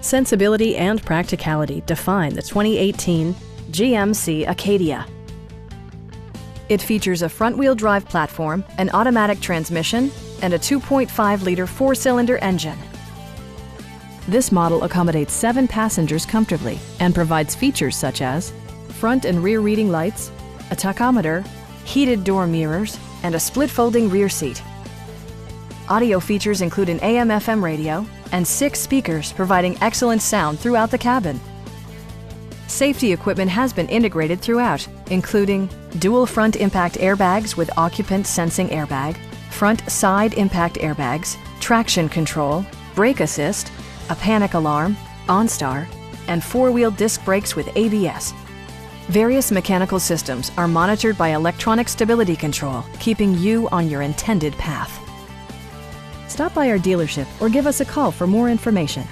Sensibility and practicality define the 2018 GMC Acadia. It features a front-wheel drive platform, an automatic transmission, and a 2.5-liter four-cylinder engine. This model accommodates 7 passengers comfortably and provides features such as front and rear reading lights, a tachometer, heated door mirrors, and a split-folding rear seat. Audio features include an AM/FM radio and 6 speakers providing excellent sound throughout the cabin. Safety equipment has been integrated throughout, including dual front impact airbags with occupant sensing airbag, front side impact airbags, traction control, brake assist, a panic alarm, OnStar, and 4-wheel disc brakes with ABS. Various mechanical systems are monitored by electronic stability control, keeping you on your intended path. Stop by our dealership or give us a call for more information.